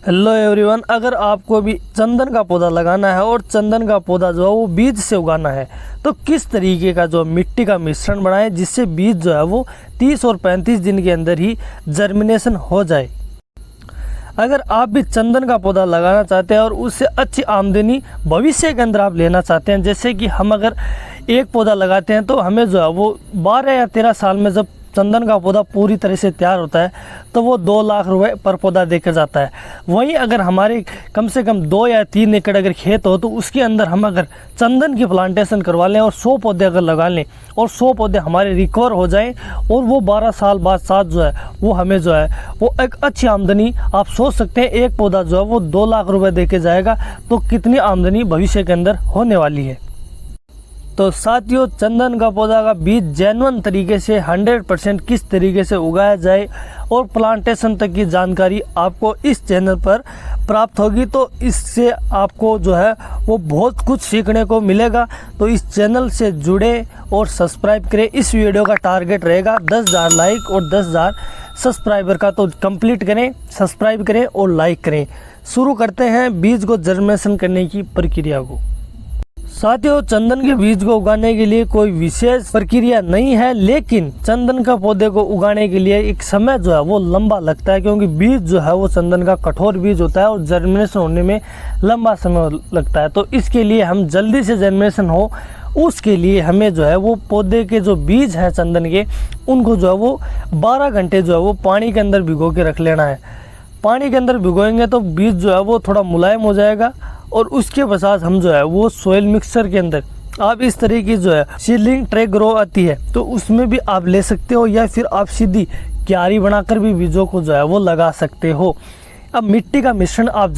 Hello everyone, अगर आपको भी चंदन का पौधा लगाना है और चंदन का पौधा जो है वो बीज से उगाना है तो किस तरीके का जो मिट्टी का मिश्रण बनाएं जिससे बीज जो है वो 30 और 35 दिन के अंदर ही जर्मिनेशन हो जाए। अगर आप भी चंदन का पौधा लगाना चाहते हैं और उससे अच्छी आमदनी भविष्य के अंदर आप लेना चाहते हैं, जैसे कि हम अगर एक पौधा लगाते हैं तो हमें जो है वो 12 या 13 साल में जब चंदन का पौधा पूरी तरह से तैयार होता है तो वो 2 लाख रुपए पर पौधा देकर जाता है। वहीं अगर हमारे कम से कम 2 या 3 एकड़ अगर खेत हो तो उसके अंदर हम अगर चंदन की प्लांटेशन करवा लें और 100 पौधे अगर लगा लें और 100 पौधे हमारे रिकवर हो जाएं और वो 12 साल बाद साथ जो है वो हमें जो है वो एक अच्छी आमदनी, आप सोच सकते हैं एक पौधा जो है वो 2 लाख रुपये दे के जाएगा तो कितनी आमदनी भविष्य के अंदर होने वाली है। तो साथियों, चंदन का पौधा का बीज जेन्युइन तरीके से 100% किस तरीके से उगाया जाए और प्लांटेशन तक की जानकारी आपको इस चैनल पर प्राप्त होगी, तो इससे आपको जो है वो बहुत कुछ सीखने को मिलेगा। तो इस चैनल से जुड़े और सब्सक्राइब करें। इस वीडियो का टारगेट रहेगा 10,000 लाइक और 10,000 सब्सक्राइबर का, तो कंप्लीट करें, सब्सक्राइब करें और लाइक करें। शुरू करते हैं बीज को जर्मिनेशन करने की प्रक्रिया को। साथियों, चंदन के बीज को उगाने के लिए कोई विशेष प्रक्रिया नहीं है, लेकिन चंदन का पौधे को उगाने के लिए एक समय जो है वो लंबा लगता है, क्योंकि बीज जो है वो चंदन का कठोर बीज होता है और जर्मिनेशन होने में लंबा समय लगता है। तो इसके लिए हम जल्दी से जर्मिनेशन हो उसके लिए हमें जो है वो पौधे के जो बीज हैं चंदन के उनको जो है वो 12 घंटे जो है वो पानी के अंदर भिगो के रख लेना है। पानी के अंदर भिगोएंगे तो बीज जो है वो थोड़ा मुलायम हो जाएगा और उसके पश्चात हम जो है वो सोयल मिक्सचर के अंदर, आप इस तरह की जो है सीडलिंग ट्रे ग्रो आती है तो उसमें भी आप ले सकते हो, या फिर आप सीधी क्यारी बनाकर भी बीजों को जो है वो लगा सकते हो। अब मिट्टी का मिश्रण आप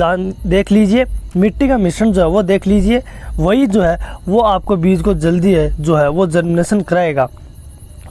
देख लीजिए, मिट्टी का मिश्रण जो है वो देख लीजिए, वही जो है वो आपको बीज को जल्दी है जो है वो जर्मिनेशन कराएगा।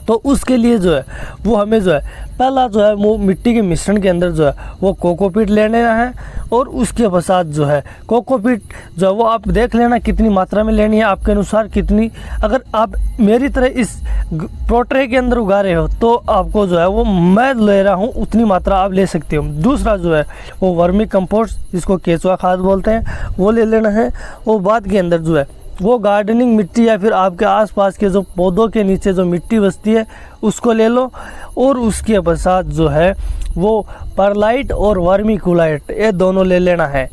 तो उसके लिए जो है वो हमें जो है पहला जो है वो मिट्टी के मिश्रण के अंदर जो है वो कोकोपीट ले लेना है और उसके पश्चात जो है कोकोपीट जो है वो आप देख लेना कितनी मात्रा में लेनी है आपके अनुसार कितनी। अगर आप मेरी तरह इस प्रोट्रे के अंदर उगा रहे हो तो आपको जो है वो मैं ले रहा हूँ उतनी मात्रा आप ले सकते हो। दूसरा जो है वो वर्मी कंपोस्ट, जिसको केचुआ खाद बोलते हैं, वो ले लेना है। और बाद के अंदर जो है वो गार्डनिंग मिट्टी या फिर आपके आसपास के जो पौधों के नीचे जो मिट्टी बसती है उसको ले लो। और उसके पश्चात जो है वो परलाइट और वर्मी कुलाइट, ये दोनों ले लेना है।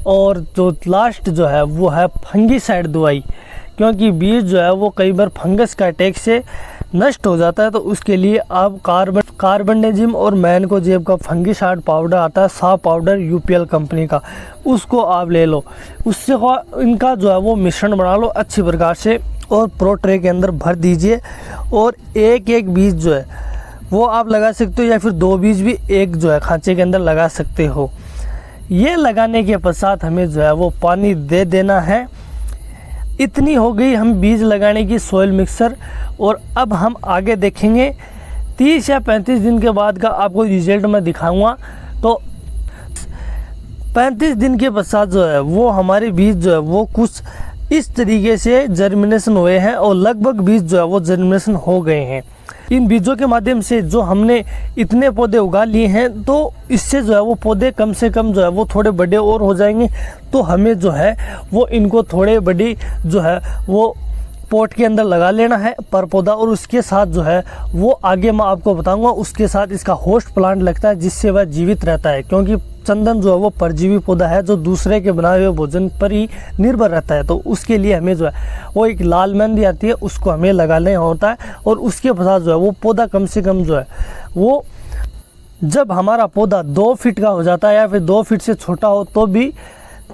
और जो लास्ट जो है वो है फंगीसाइड दवाई, क्योंकि बीज जो है वो कई बार फंगस का अटैक से नष्ट हो जाता है। तो उसके लिए आप कार्बेंडाजिम और मैनकोजेब का फंगीसाइड पाउडर आता है, सा पाउडर UPL कंपनी का, उसको आप ले लो। उससे इनका जो है वो मिश्रण बना लो अच्छी प्रकार से और प्रो ट्रे के अंदर भर दीजिए। और एक एक बीज जो है वो आप लगा सकते हो, या फिर 2 बीज भी एक जो है खांचे के अंदर लगा सकते हो। ये लगाने के पश्चात हमें जो है वो पानी दे देना है। इतनी हो गई हम बीज लगाने की सॉइल मिक्सर। और अब हम आगे देखेंगे 30 या 35 दिन के बाद का आपको रिजल्ट मैं दिखाऊंगा। तो 35 दिन के पश्चात जो है वो हमारे बीज जो है वो कुछ इस तरीके से जर्मिनेशन हुए हैं और लगभग बीज जो है वो जर्मिनेशन हो गए हैं। इन बीजों के माध्यम से जो हमने इतने पौधे उगा लिए हैं तो इससे जो है वो पौधे कम से कम जो है वो थोड़े बड़े और हो जाएंगे। तो हमें जो है वो इनको थोड़े बड़ी जो है वो पॉट के अंदर लगा लेना है पर पौधा। और उसके साथ जो है वो आगे मैं आपको बताऊंगा, उसके साथ इसका होस्ट प्लांट लगता है जिससे वह जीवित रहता है, क्योंकि चंदन जो है वो परजीवी पौधा है जो दूसरे के बनाए हुए भोजन पर ही निर्भर रहता है। तो उसके लिए हमें जो है वो एक लाल मेहंदी आती है उसको हमें लगाना होता है। और उसके पश्चात जो है वो पौधा कम से कम जो है वो जब हमारा पौधा 2 फीट का हो जाता है या फिर 2 फीट से छोटा हो तो भी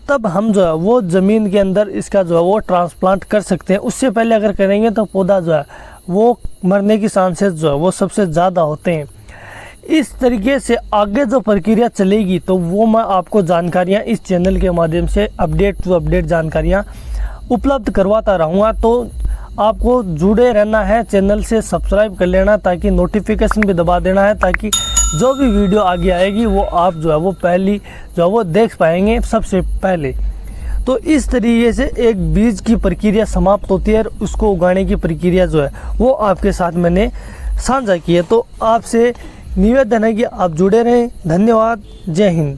तब हम जो है वो ज़मीन के अंदर इसका जो है वो ट्रांसप्लांट कर सकते हैं। उससे पहले अगर करेंगे तो पौधा जो है वो मरने की चांसेस जो है वो सबसे ज़्यादा होते हैं। इस तरीके से आगे जो प्रक्रिया चलेगी तो वो मैं आपको जानकारियाँ इस चैनल के माध्यम से अपडेट टू अपडेट जानकारियाँ उपलब्ध करवाता रहूँगा। तो आपको जुड़े रहना है, चैनल से सब्सक्राइब कर लेना ताकि नोटिफिकेशन भी दबा देना है, ताकि जो भी वीडियो आगे आएगी वो आप जो है वो पहली जो है वो देख पाएंगे सबसे पहले। तो इस तरीके से एक बीज की प्रक्रिया समाप्त होती है और उसको उगाने की प्रक्रिया जो है वो आपके साथ मैंने साझा की है। तो आपसे निवेदन है कि आप जुड़े रहें। धन्यवाद। जय हिंद।